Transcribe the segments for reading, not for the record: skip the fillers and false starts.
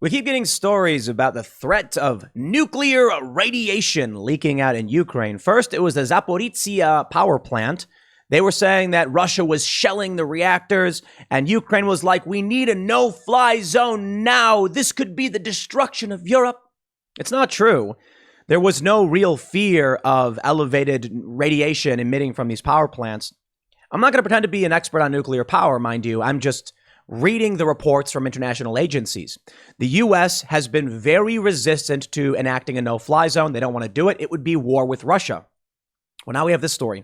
We keep getting stories about the threat of nuclear radiation leaking out in Ukraine. First, it was the Zaporizhzhia power plant. They were saying that Russia was shelling the reactors, and Ukraine was like, we need a no-fly zone now. This could be the destruction of Europe. It's not true. There was no real fear of elevated radiation emitting from these power plants. I'm not going to pretend to be an expert on nuclear power, mind you. I'm just reading the reports from international agencies. The U.S. has been very resistant to enacting a no-fly zone. They don't want to do it. It would be war with Russia. Well, now we have this story.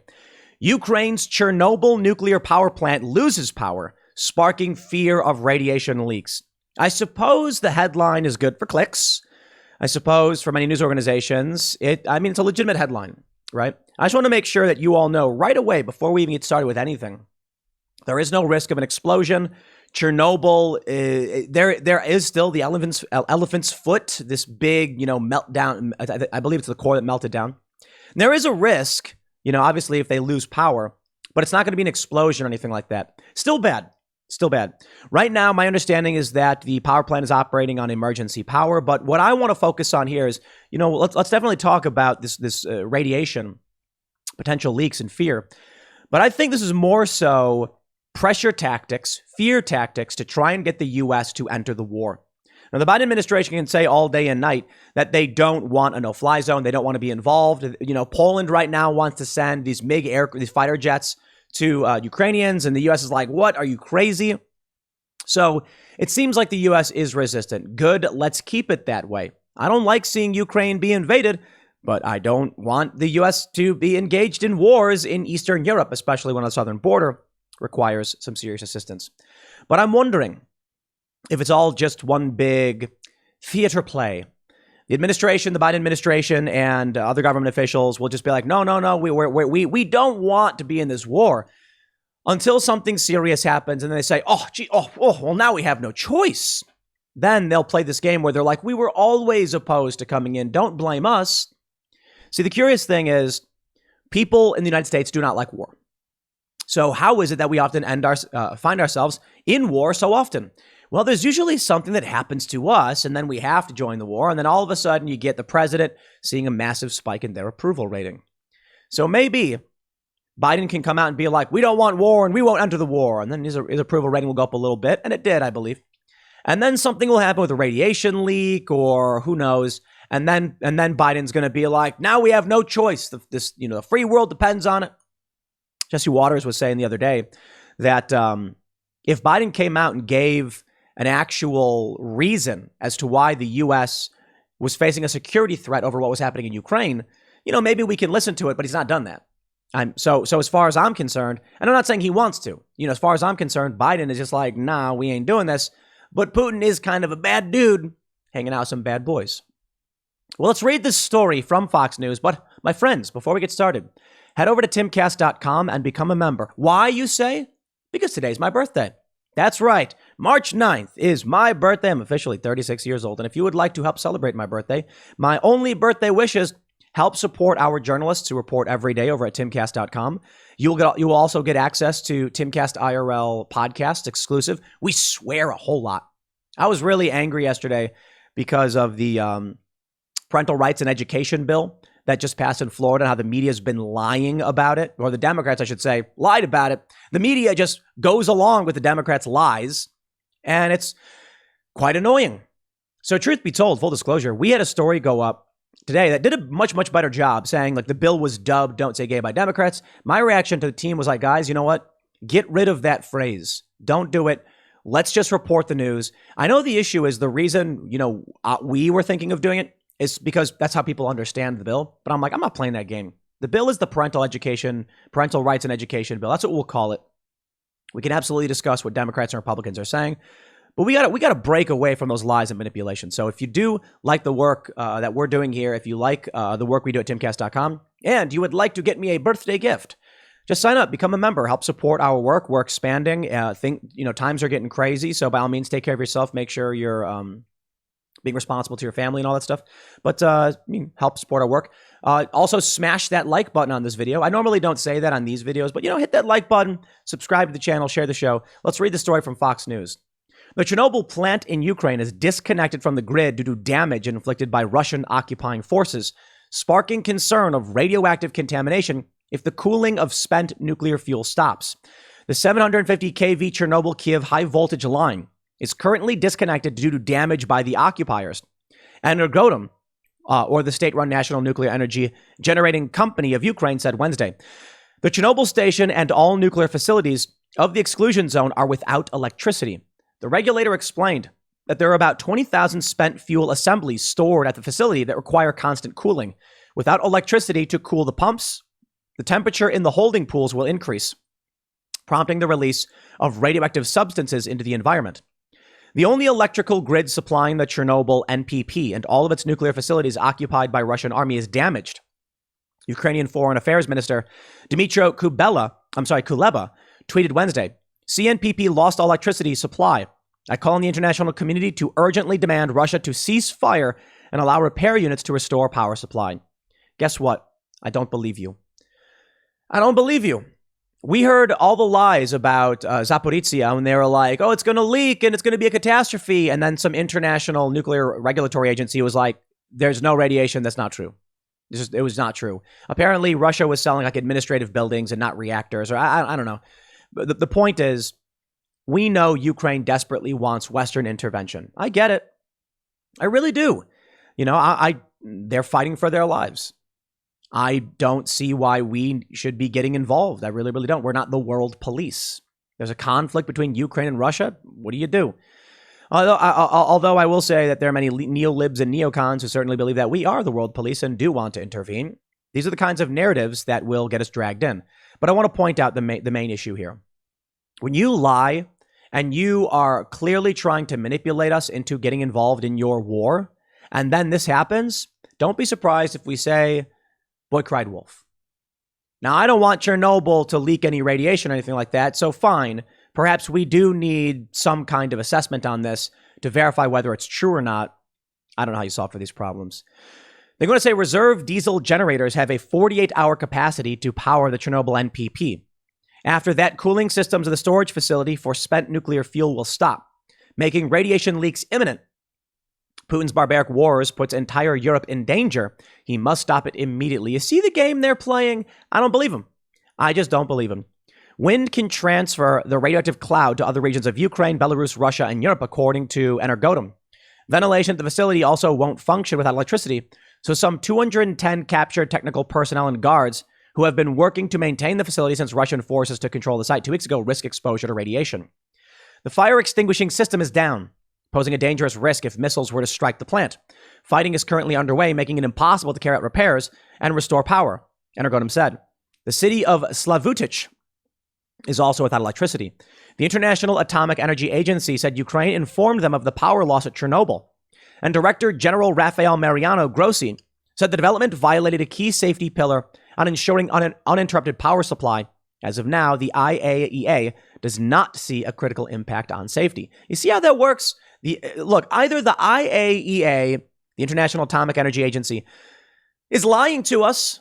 Ukraine's Chernobyl nuclear power plant loses power, sparking fear of radiation leaks. I suppose the headline is good for clicks. I suppose for many news organizations, it's a legitimate headline, right? I just want to make sure that you all know right away before we even get started with anything. There is no risk of an explosion. Chernobyl, there is still the elephant's foot, this big, meltdown. I believe it's the core that melted down. And there is a risk, obviously if they lose power, but it's not going to be an explosion or anything like that. Still bad. Right now, my understanding is that the power plant is operating on emergency power. But what I want to focus on here is, let's definitely talk about this radiation, potential leaks and fear. But I think this is more so pressure tactics, fear tactics to try and get the U.S. to enter the war. Now, the Biden administration can say all day and night that they don't want a no-fly zone. They don't want to be involved. Poland right now wants to send these these fighter jets to Ukrainians, and the U.S. is like, what? Are you crazy? So it seems like the U.S. is resistant. Good. Let's keep it that way. I don't like seeing Ukraine be invaded, but I don't want the U.S. to be engaged in wars in Eastern Europe, especially when the southern border requires some serious assistance. But I'm wondering if it's all just one big theater play. The administration, the Biden administration, and other government officials will just be like, no, we don't want to be in this war until something serious happens. And then they say, well, now we have no choice. Then they'll play this game where they're like, we were always opposed to coming in. Don't blame us. See, the curious thing is people in the United States do not like war. So how is it that we often find ourselves in war so often? Well, there's usually something that happens to us, and then we have to join the war, and then all of a sudden you get the president seeing a massive spike in their approval rating. So maybe Biden can come out and be like, we don't want war, and we won't enter the war, and then his approval rating will go up a little bit, and it did, I believe. And then something will happen with a radiation leak, or who knows, and then Biden's going to be like, now we have no choice. The free world depends on it. Jesse Waters was saying the other day that if Biden came out and gave an actual reason as to why the U.S. was facing a security threat over what was happening in Ukraine, maybe we can listen to it, but he's not done that. So as far as I'm concerned, and I'm not saying he wants to, as far as I'm concerned, Biden is just like, nah, we ain't doing this. But Putin is kind of a bad dude hanging out with some bad boys. Well, let's read this story from Fox News. But my friends, before we get started, head over to timcast.com and become a member. Why, you say? Because today's my birthday. That's right. March 9th is my birthday. I'm officially 36 years old. And if you would like to help celebrate my birthday, my only birthday wish is help support our journalists who report every day over at timcast.com. You will also get access to Timcast IRL podcast exclusive. We swear a whole lot. I was really angry yesterday because of the parental rights and education bill that just passed in Florida, and how the media has been lying about it, or the Democrats, I should say, lied about it. The media just goes along with the Democrats' lies, and it's quite annoying. So truth be told, full disclosure, we had a story go up today that did a much, much better job saying, like, the bill was dubbed "Don't Say Gay" by Democrats. My reaction to the team was like, guys, you know what? Get rid of that phrase. Don't do it. Let's just report the news. I know the issue is the reason, we were thinking of doing it is because that's how people understand the bill. But I'm like, I'm not playing that game. The bill is the parental rights and education bill. That's what we'll call it. We can absolutely discuss what Democrats and Republicans are saying, but we got to break away from those lies and manipulation. So if you do like the work that we're doing here, if you like the work we do at timcast.com, and you would like to get me a birthday gift, just sign up, become a member, help support our work. We're expanding. Times are getting crazy. So by all means, take care of yourself. Make sure you're being responsible to your family and all that stuff. But help support our work. Also, smash that like button on this video. I normally don't say that on these videos, but hit that like button, subscribe to the channel, share the show. Let's read the story from Fox News. The Chernobyl plant in Ukraine is disconnected from the grid due to damage inflicted by Russian occupying forces, sparking concern of radioactive contamination if the cooling of spent nuclear fuel stops. The 750 kV Chernobyl-Kiev high-voltage line is currently disconnected due to damage by the occupiers. Energoatom, or the state-run National Nuclear Energy Generating Company of Ukraine, said Wednesday, the Chernobyl station and all nuclear facilities of the exclusion zone are without electricity. The regulator explained that there are about 20,000 spent fuel assemblies stored at the facility that require constant cooling. Without electricity to cool the pumps, the temperature in the holding pools will increase, prompting the release of radioactive substances into the environment. The only electrical grid supplying the Chernobyl NPP and all of its nuclear facilities occupied by Russian army is damaged. Ukrainian Foreign Affairs Minister Dmytro Kuleba tweeted Wednesday, CNPP lost electricity supply. I call on the international community to urgently demand Russia to cease fire and allow repair units to restore power supply. Guess what? I don't believe you. I don't believe you. We heard all the lies about Zaporizhzhia when they were like, oh, it's going to leak and it's going to be a catastrophe. And then some international nuclear regulatory agency was like, there's no radiation. That's not true. It was not true. Apparently, Russia was selling like administrative buildings and not reactors, or I don't know. But the point is, we know Ukraine desperately wants Western intervention. I get it. I really do. You know, they're fighting for their lives. I don't see why we should be getting involved. I really, really don't. We're not the world police. There's a conflict between Ukraine and Russia. What do you do? Although I will say that there are many neolibs and neocons who certainly believe that we are the world police and do want to intervene. These are the kinds of narratives that will get us dragged in. But I want to point out the main issue here. When you lie and you are clearly trying to manipulate us into getting involved in your war, and then this happens, don't be surprised if we say, boy cried wolf. Now, I don't want Chernobyl to leak any radiation or anything like that, so fine. Perhaps we do need some kind of assessment on this to verify whether it's true or not. I don't know how you solve for these problems. They're going to say reserve diesel generators have a 48-hour capacity to power the Chernobyl NPP. After that, cooling systems of the storage facility for spent nuclear fuel will stop, making radiation leaks imminent. Putin's barbaric wars puts entire Europe in danger. He must stop it immediately. You see the game they're playing? I don't believe him. I just don't believe him. Wind can transfer the radioactive cloud to other regions of Ukraine, Belarus, Russia, and Europe, according to Energoatom. Ventilation at the facility also won't function without electricity, so some 210 captured technical personnel and guards who have been working to maintain the facility since Russian forces took control of the site 2 weeks ago risk exposure to radiation. The fire extinguishing system is down, posing a dangerous risk if missiles were to strike the plant. Fighting is currently underway, making it impossible to carry out repairs and restore power, Energoatom said. The city of Slavutich is also without electricity. The International Atomic Energy Agency said Ukraine informed them of the power loss at Chernobyl. And Director General Rafael Mariano Grossi said the development violated a key safety pillar on ensuring uninterrupted power supply. As of now, the IAEA does not see a critical impact on safety. You see how that works? Look, either the IAEA, the International Atomic Energy Agency, is lying to us,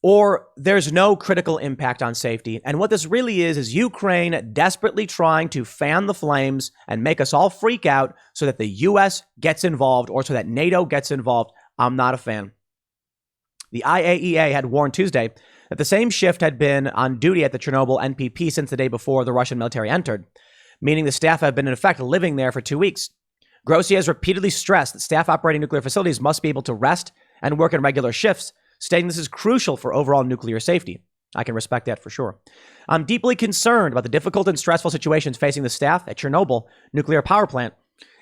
or there's no critical impact on safety. And what this really is Ukraine desperately trying to fan the flames and make us all freak out so that the U.S. gets involved or so that NATO gets involved. I'm not a fan. The IAEA had warned Tuesday that the same shift had been on duty at the Chernobyl NPP since the day before the Russian military entered, meaning the staff have been in effect living there for 2 weeks. Grossi has repeatedly stressed that staff operating nuclear facilities must be able to rest and work in regular shifts, stating this is crucial for overall nuclear safety. I can respect that for sure. I'm deeply concerned about the difficult and stressful situations facing the staff at Chernobyl nuclear power plant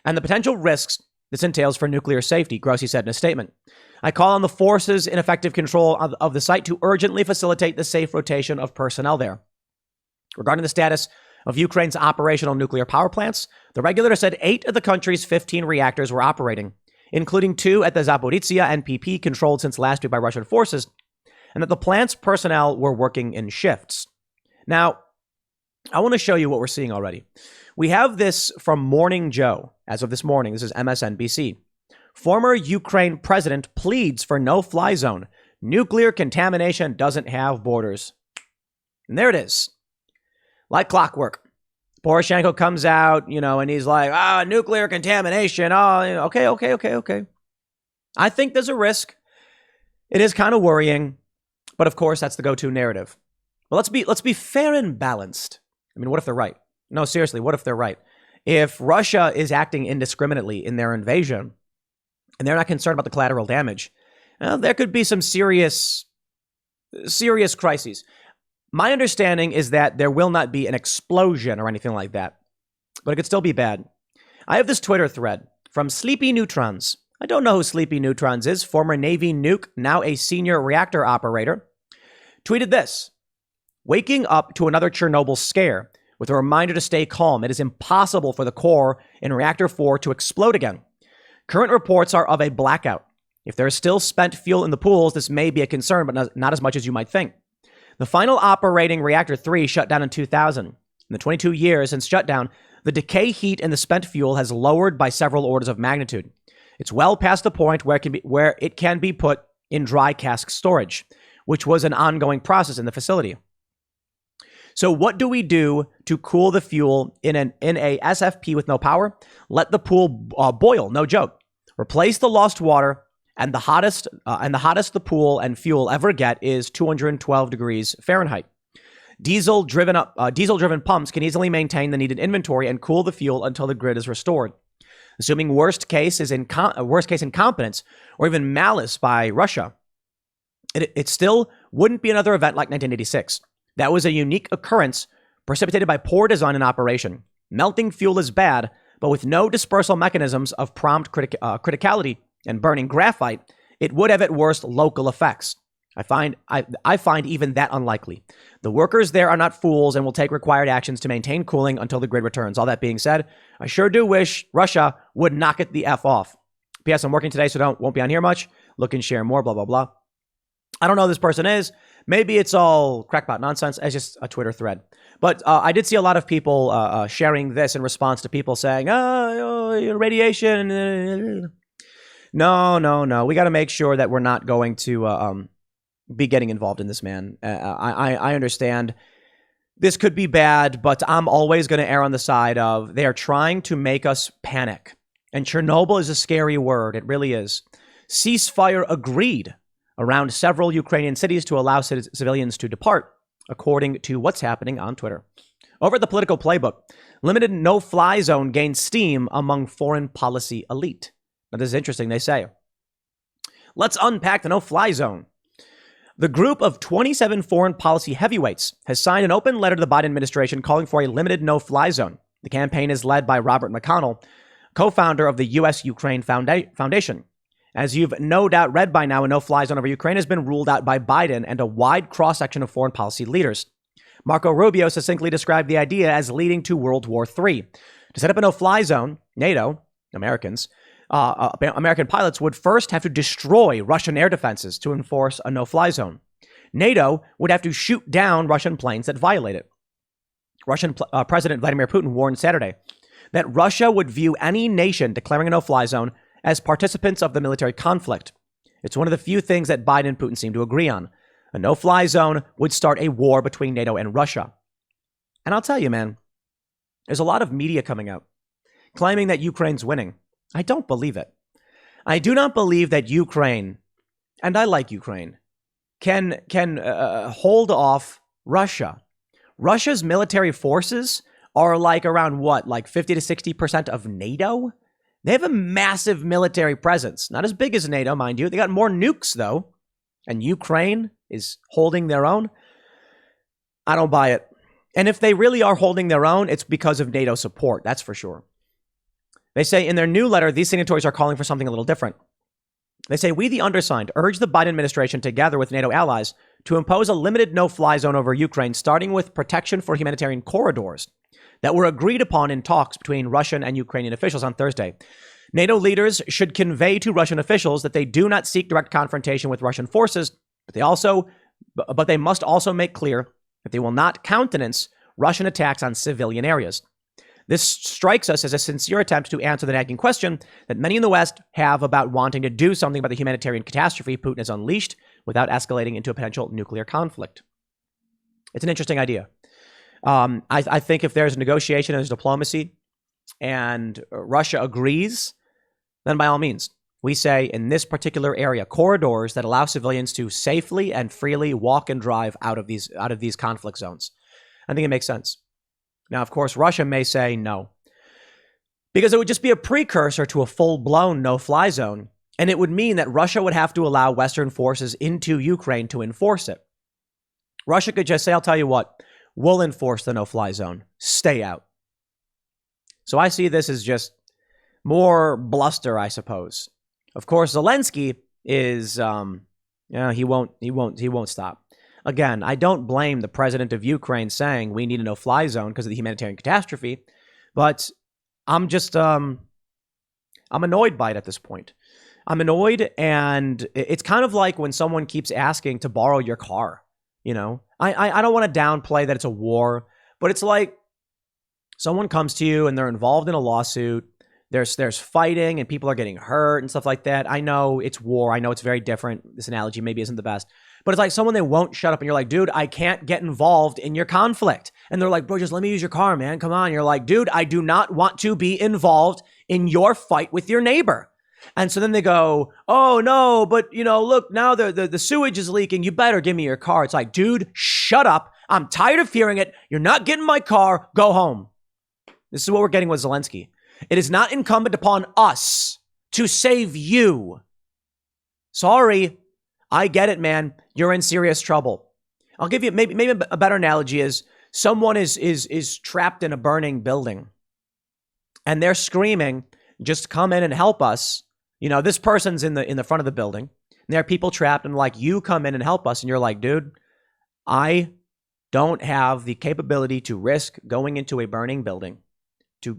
and the potential risks this entails for nuclear safety, Grossi said in a statement. I call on the forces in effective control of the site to urgently facilitate the safe rotation of personnel there. Regarding the status of Ukraine's operational nuclear power plants, the regulator said 8 of the country's 15 reactors were operating, including 2 at the Zaporizhzhia NPP controlled since last week by Russian forces, and that the plant's personnel were working in shifts. Now, I want to show you what we're seeing already. We have this from Morning Joe. As of this morning, this is MSNBC. Former Ukraine president pleads for no-fly zone. Nuclear contamination doesn't have borders. And there it is. Like clockwork. Poroshenko comes out, and he's like, nuclear contamination. Oh, okay. I think there's a risk. It is kind of worrying, but of course that's the go-to narrative. But let's be fair and balanced. I mean, what if they're right? No, seriously, what if they're right? If Russia is acting indiscriminately in their invasion and they're not concerned about the collateral damage, there could be some serious crises. My understanding is that there will not be an explosion or anything like that, but it could still be bad. I have this Twitter thread from Sleepy Neutrons. I don't know who Sleepy Neutrons is. Former Navy nuke, now a senior reactor operator, tweeted this: waking up to another Chernobyl scare with a reminder to stay calm. It is impossible for the core in reactor 4 to explode again. Current reports are of a blackout. If there is still spent fuel in the pools, this may be a concern, but not as much as you might think. The final operating reactor 3 shut down in 2000. In the 22 years since shutdown, the decay heat in the spent fuel has lowered by several orders of magnitude. It's well past the point where it can be put in dry cask storage, which was an ongoing process in the facility. So what do we do to cool the fuel in a SFP with no power? Let the pool boil, no joke. Replace the lost water, and the hottest the pool and fuel ever get is 212 degrees Fahrenheit. Diesel-driven pumps can easily maintain the needed inventory and cool the fuel until the grid is restored. Assuming worst case incompetence or even malice by Russia, it still wouldn't be another event like 1986. That was a unique occurrence precipitated by poor design and operation. Melting fuel is bad, but with no dispersal mechanisms of prompt criticality and burning graphite, it would have at worst local effects. I find even that unlikely. The workers there are not fools and will take required actions to maintain cooling until the grid returns. All that being said, I sure do wish Russia would knock it the F off. P.S. I'm working today, so won't be on here much. Look and share more, blah, blah, blah. I don't know who this person is. Maybe it's all crackpot nonsense. It's just a Twitter thread. But I did see a lot of people sharing this in response to people saying, radiation. No. We got to make sure that we're not going to be getting involved in this, man. I understand this could be bad, but I'm always going to err on the side of they are trying to make us panic. And Chernobyl is a scary word. It really is. Ceasefire agreed around several Ukrainian cities to allow civilians to depart, according to what's happening on Twitter. Over at the political playbook, limited no-fly zone gains steam among foreign policy elite. Now, this is interesting, they say. Let's unpack the no-fly zone. The group of 27 foreign policy heavyweights has signed an open letter to the Biden administration calling for a limited no-fly zone. The campaign is led by Robert McConnell, co-founder of the U.S.-Ukraine Foundation. As you've no doubt read by now, a no-fly zone over Ukraine has been ruled out by Biden and a wide cross-section of foreign policy leaders. Marco Rubio succinctly described the idea as leading to World War III. To set up a no-fly zone, NATO, American pilots would first have to destroy Russian air defenses to enforce a no-fly zone. NATO would have to shoot down Russian planes that violate it. Russian President Vladimir Putin warned Saturday that Russia would view any nation declaring a no-fly zone as participants of the military conflict. It's one of the few things that Biden and Putin seem to agree on. A no-fly zone would start a war between NATO and Russia. And I'll tell you, man, there's a lot of media coming out claiming that Ukraine's winning. I don't believe it. I do not believe that Ukraine, and I like Ukraine, can hold off Russia. Russia's military forces are like around what, like 50 to 60% of NATO? They have a massive military presence. Not as big as NATO, mind you. They got more nukes, though. And Ukraine is holding their own. I don't buy it. And if they really are holding their own, it's because of NATO support. That's for sure. They say in their new letter, these signatories are calling for something a little different. They say, we, the undersigned, urge the Biden administration to gather with NATO allies to impose a limited no-fly zone over Ukraine, starting with protection for humanitarian corridors that were agreed upon in talks between Russian and Ukrainian officials on Thursday. NATO leaders should convey to Russian officials that they do not seek direct confrontation with Russian forces, but they must also make clear that they will not countenance Russian attacks on civilian areas. This strikes us as a sincere attempt to answer the nagging question that many in the West have about wanting to do something about the humanitarian catastrophe Putin has unleashed without escalating into a potential nuclear conflict. It's an interesting idea. I think if there's negotiation and there's diplomacy and Russia agrees, then by all means, we say in this particular area, corridors that allow civilians to safely and freely walk and drive out of these conflict zones. I think it makes sense. Now, of course, Russia may say no, because it would just be a precursor to a full-blown no-fly zone, and it would mean that Russia would have to allow Western forces into Ukraine to enforce it. Russia could just say, I'll tell you what, we'll enforce the no-fly zone. Stay out. So I see this as just more bluster, I suppose. Of course, Zelensky is, he won't stop. Again, I don't blame the president of Ukraine saying we need a no-fly zone because of the humanitarian catastrophe, but I'm just, I'm annoyed by it at this point. I'm annoyed, and it's kind of like when someone keeps asking to borrow your car, you know? I don't want to downplay that it's a war, but it's like someone comes to you and they're involved in a lawsuit. There's fighting and people are getting hurt and stuff like that. I know it's war. I know it's very different. This analogy maybe isn't the best. But it's like someone they won't shut up and you're like, dude, I can't get involved in your conflict. And they're like, bro, just let me use your car, man. Come on. You're like, dude, I do not want to be involved in your fight with your neighbor. And so then they go, oh, no, but, you know, look, now the sewage is leaking. You better give me your car. It's like, dude, shut up. I'm tired of hearing it. You're not getting my car. Go home. This is what we're getting with Zelensky. It is not incumbent upon us to save you. Sorry. I get it, man. You're in serious trouble. I'll give you maybe a better analogy is someone is trapped in a burning building and they're screaming, just come in and help us. You know, this person's in the front of the building and there are people trapped and like, you come in and help us. And you're like, dude, I don't have the capability to risk going into a burning building.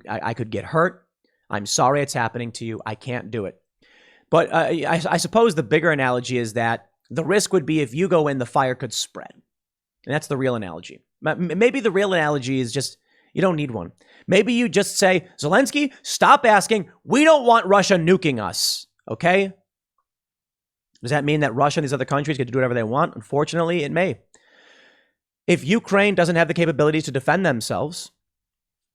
I could get hurt. I'm sorry it's happening to you. I can't do it. But I suppose the bigger analogy is that the risk would be if you go in, the fire could spread. And that's the real analogy. Maybe the real analogy is just, you don't need one. Maybe you just say, Zelensky, stop asking. We don't want Russia nuking us. Okay? Does that mean that Russia and these other countries get to do whatever they want? Unfortunately, it may. If Ukraine doesn't have the capabilities to defend themselves,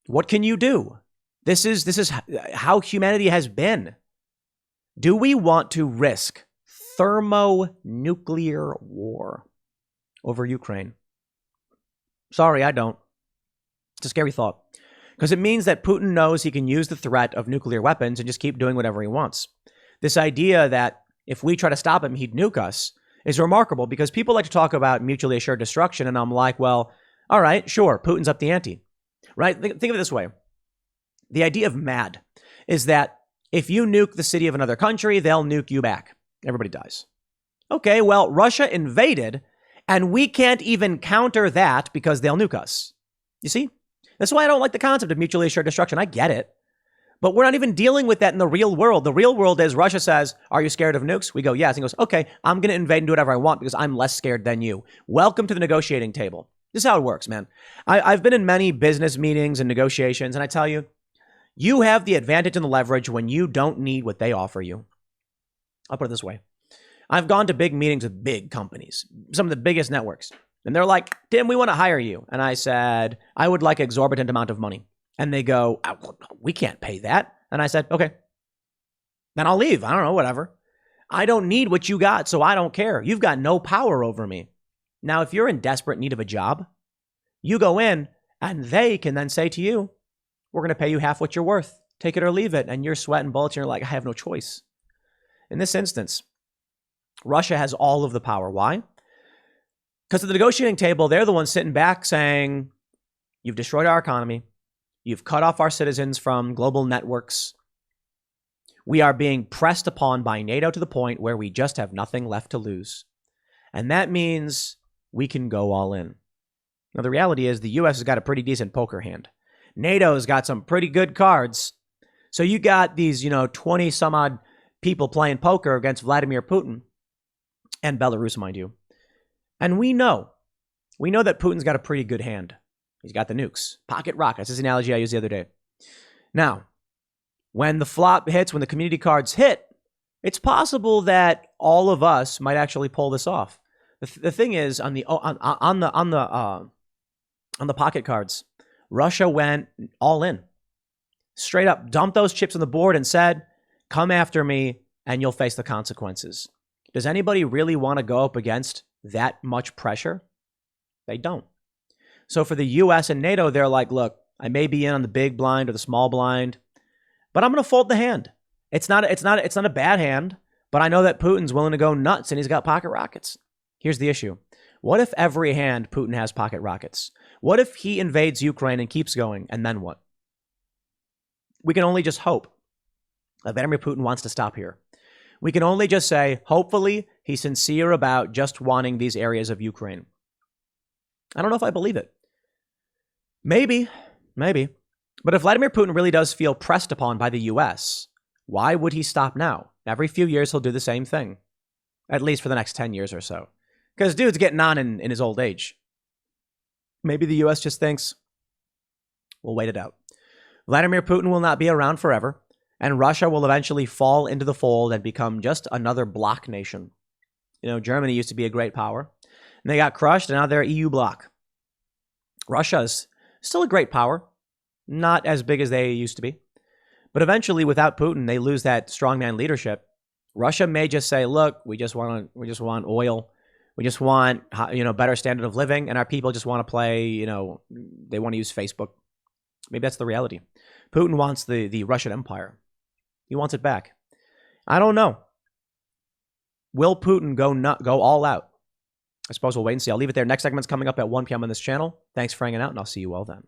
what can you do? This is how humanity has been. Do we want to risk thermonuclear war over Ukraine? Sorry, I don't. It's a scary thought. Because it means that Putin knows he can use the threat of nuclear weapons and just keep doing whatever he wants. This idea that if we try to stop him, he'd nuke us is remarkable because people like to talk about mutually assured destruction. And I'm like, well, all right, sure, Putin's up the ante. Right? Think of it this way. The idea of MAD is that if you nuke the city of another country, they'll nuke you back. Everybody dies. Okay, well, Russia invaded, and we can't even counter that because they'll nuke us. You see? That's why I don't like the concept of mutually assured destruction. I get it. But we're not even dealing with that in the real world. The real world is Russia says, are you scared of nukes? We go, yes. And he goes, okay, I'm going to invade and do whatever I want because I'm less scared than you. Welcome to the negotiating table. This is how it works, man. I've been in many business meetings and negotiations, and I tell you, you have the advantage and the leverage when you don't need what they offer you. I'll put it this way. I've gone to big meetings with big companies, some of the biggest networks, and they're like, Tim, we want to hire you. And I said, I would like an exorbitant amount of money. And they go, we can't pay that. And I said, okay, then I'll leave. I don't know, whatever. I don't need what you got, so I don't care. You've got no power over me. Now, if you're in desperate need of a job, you go in and they can then say to you, we're going to pay you half what you're worth. Take it or leave it. And you're sweating bullets and you're like, I have no choice. In this instance, Russia has all of the power. Why? Because at the negotiating table, they're the ones sitting back saying, you've destroyed our economy. You've cut off our citizens from global networks. We are being pressed upon by NATO to the point where we just have nothing left to lose. And that means we can go all in. Now, the reality is the U.S. has got a pretty decent poker hand. NATO's got some pretty good cards. So you got these, 20 some odd people playing poker against Vladimir Putin and Belarus, mind you. And we know that Putin's got a pretty good hand. He's got the nukes, pocket rockets. This is the analogy I used the other day. Now, when the flop hits, when the community cards hit, it's possible that all of us might actually pull this off. The thing is, on the on the pocket cards. Russia went all in. Straight up dumped those chips on the board and said, come after me and you'll face the consequences. Does anybody really want to go up against that much pressure? They don't. So for the US and NATO, they're like, look, I may be in on the big blind or the small blind, but I'm going to fold the hand. It's not a bad hand, but I know that Putin's willing to go nuts and he's got pocket rockets. Here's the issue. What if every hand Putin has pocket rockets? What if he invades Ukraine and keeps going, and then what? We can only just hope that Vladimir Putin wants to stop here. We can only just say, hopefully, he's sincere about just wanting these areas of Ukraine. I don't know if I believe it. Maybe. But if Vladimir Putin really does feel pressed upon by the US, why would he stop now? Every few years, he'll do the same thing. At least for the next 10 years or so. Because dude's getting on in his old age. Maybe the US just thinks, we'll wait it out. Vladimir Putin will not be around forever, and Russia will eventually fall into the fold and become just another bloc nation. You know, Germany used to be a great power, and they got crushed, and now they're EU bloc. Russia is still a great power, not as big as they used to be. But eventually, without Putin, they lose that strongman leadership. Russia may just say, look, we just want oil. We just want, better standard of living, and our people just want to play, they want to use Facebook. Maybe that's the reality. Putin wants the Russian Empire. He wants it back. I don't know. Will Putin go all out? I suppose we'll wait and see. I'll leave it there. Next segment's coming up at 1 p.m. on this channel. Thanks for hanging out, and I'll see you all then.